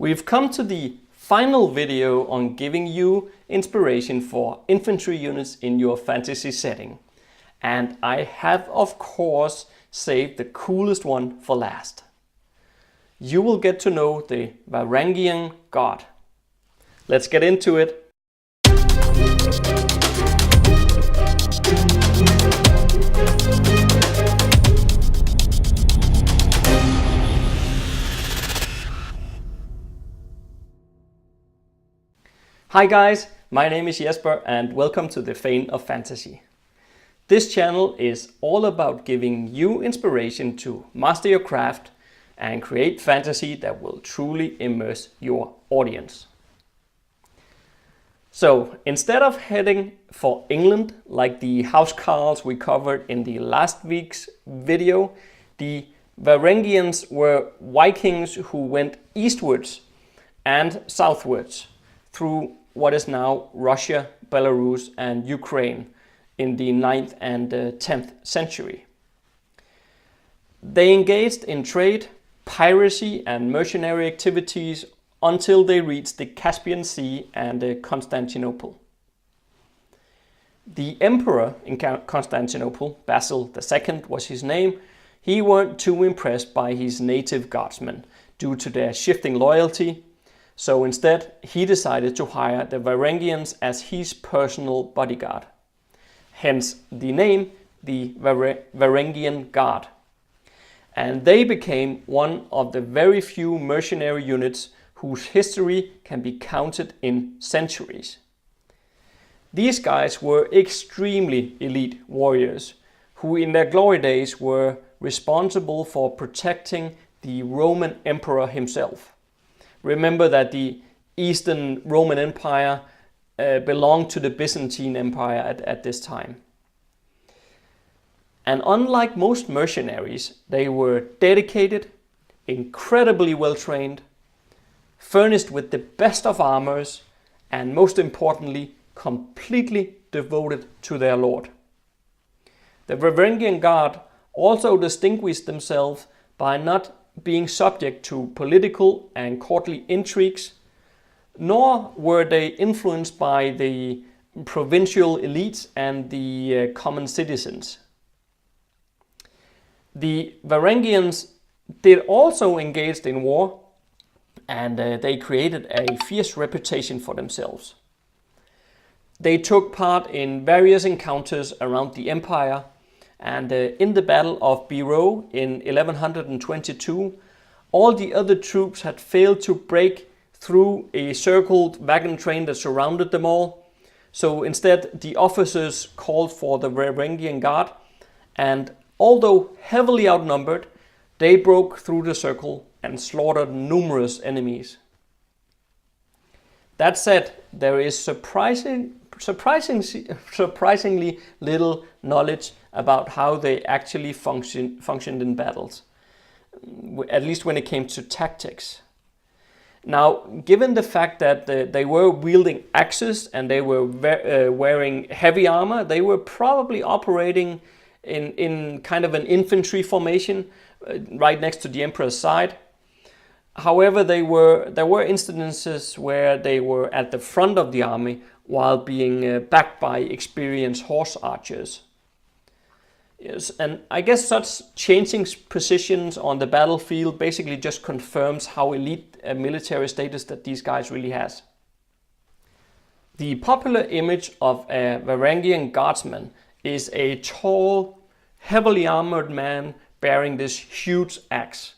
We've come to the final video on giving you inspiration for infantry units in your fantasy setting. And I have, of course, saved the coolest one for last. You will get to know the Varangian Guard. Let's get into it. Hi guys, my name is Jesper and welcome to the Fane of Fantasy. This channel is all about giving you inspiration to master your craft and create fantasy that will truly immerse your audience. So instead of heading for England like the housecarls we covered in the last week's video, the Varangians were Vikings who went eastwards and southwards through what is now Russia, Belarus and Ukraine in the 9th and 10th century. They engaged in trade, piracy and mercenary activities until they reached the Caspian Sea and Constantinople. The emperor in Constantinople, Basil II was his name, he weren't too impressed by his native guardsmen due to their shifting loyalty. So instead, he decided to hire the Varangians as his personal bodyguard. Hence the name, the Varangian Guard. And they became one of the very few mercenary units whose history can be counted in centuries. These guys were extremely elite warriors who in their glory days were responsible for protecting the Roman emperor himself. Remember that the Eastern Roman Empire belonged to the Byzantine Empire at this time. And unlike most mercenaries, they were dedicated, incredibly well trained, furnished with the best of armors, and most importantly, completely devoted to their lord. The Varangian Guard also distinguished themselves by not being subject to political and courtly intrigues, nor were they influenced by the provincial elites and the common citizens. The Varangians did also engage in war, and they created a fierce reputation for themselves. They took part in various encounters around the empire, and in the Battle of Biro in 1122, all the other troops had failed to break through a circled wagon train that surrounded them all. So instead, the officers called for the Varangian Guard, and although heavily outnumbered, they broke through the circle and slaughtered numerous enemies. That said, there is surprisingly little knowledge about how they actually functioned in battles, at least when it came to tactics. Now, given the fact that they were wielding axes and they were wearing heavy armor, they were probably operating in kind of an infantry formation right next to the emperor's side. However, there were instances where they were at the front of the army while being backed by experienced horse archers. Yes, and I guess such changing positions on the battlefield basically just confirms how elite a military status that these guys really has. The popular image of a Varangian guardsman is a tall, heavily armored man bearing this huge axe.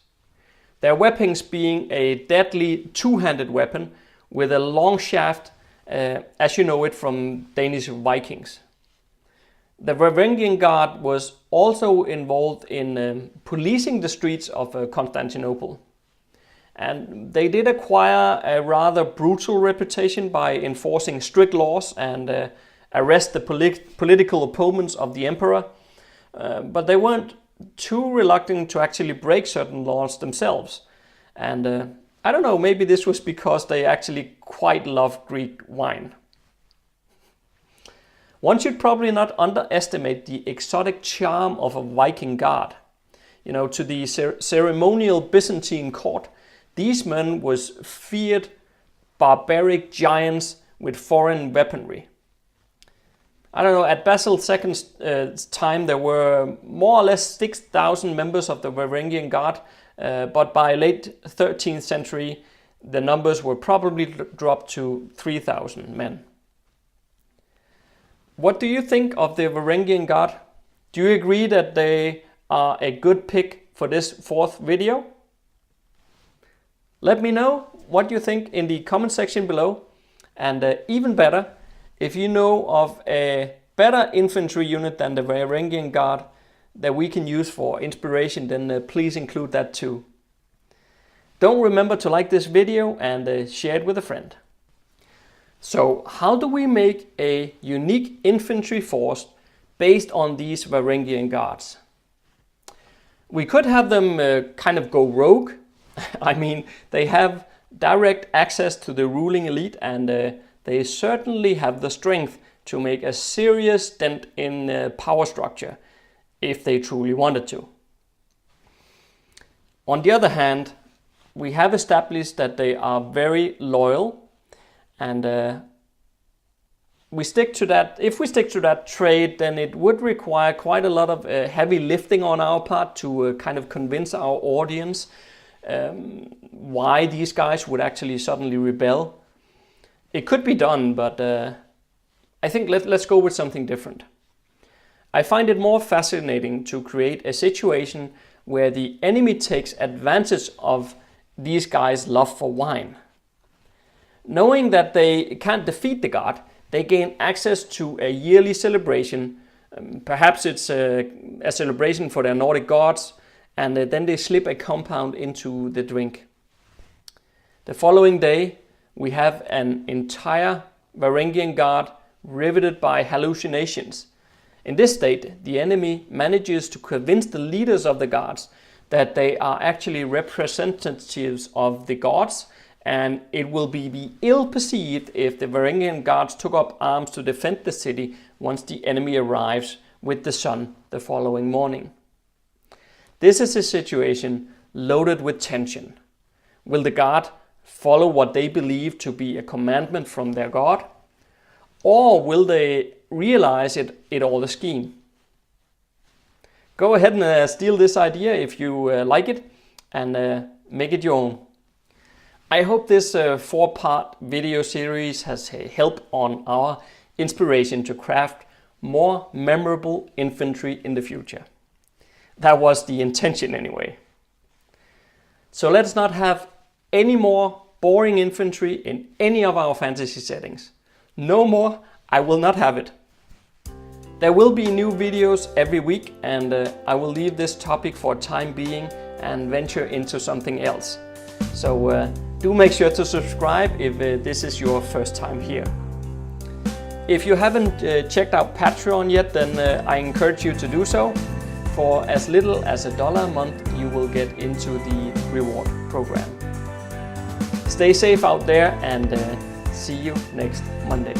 Their weapons being a deadly two-handed weapon with a long shaft, as you know it from Danish Vikings. The Varangian Guard was also involved in policing the streets of Constantinople. And they did acquire a rather brutal reputation by enforcing strict laws and arrest the political opponents of the emperor. But they weren't too reluctant to actually break certain laws themselves. And I don't know, maybe this was because they actually quite loved Greek wine. One should probably not underestimate the exotic charm of a Viking guard. You know, to the ceremonial Byzantine court, These men was feared barbaric giants with foreign weaponry. I don't know, at Basil II's time there were more or less 6,000 members of the Varangian Guard, but by late 13th century the numbers were probably dropped to 3,000 men. What do you think of the Varangian Guard? Do you agree that they are a good pick for this fourth video? Let me know what you think in the comment section below, and even better, if you know of a better infantry unit than the Varangian Guard that we can use for inspiration, then please include that too. Don't remember to like this video and share it with a friend. So how do we make a unique infantry force based on these Varangian Guards? We could have them kind of go rogue. I mean, they have direct access to the ruling elite, and they certainly have the strength to make a serious dent in power structure if they truly wanted to. On the other hand, we have established that they are very loyal, and we stick to that. If we stick to that trait, then it would require quite a lot of heavy lifting on our part to kind of convince our audience why these guys would actually suddenly rebel. It could be done, but I think let's go with something different. I find it more fascinating to create a situation where the enemy takes advantage of these guys' love for wine. Knowing that they can't defeat the god, they gain access to a yearly celebration. Perhaps it's a celebration for their Nordic gods, and then they slip a compound into the drink. The following day, we have an entire Varangian Guard riveted by hallucinations. In this state, the enemy manages to convince the leaders of the guards that they are actually representatives of the gods, and it will be ill perceived if the Varangian Guards took up arms to defend the city once the enemy arrives with the sun the following morning. This is a situation loaded with tension. Will the guard follow what they believe to be a commandment from their god, or will they realize it all a scheme? Go ahead and steal this idea if you like it, and make it your own. I hope this 4-part video series has helped on our inspiration to craft more memorable infantry in the future. That was the intention anyway. So let's not have any more boring infantry in any of our fantasy settings. No more, I will not have it. There will be new videos every week, and I will leave this topic for time being and venture into something else. So do make sure to subscribe if this is your first time here. If you haven't checked out Patreon yet, then I encourage you to do so. For as little as $1 a month, you will get into the reward program. Stay safe out there, and see you next Monday.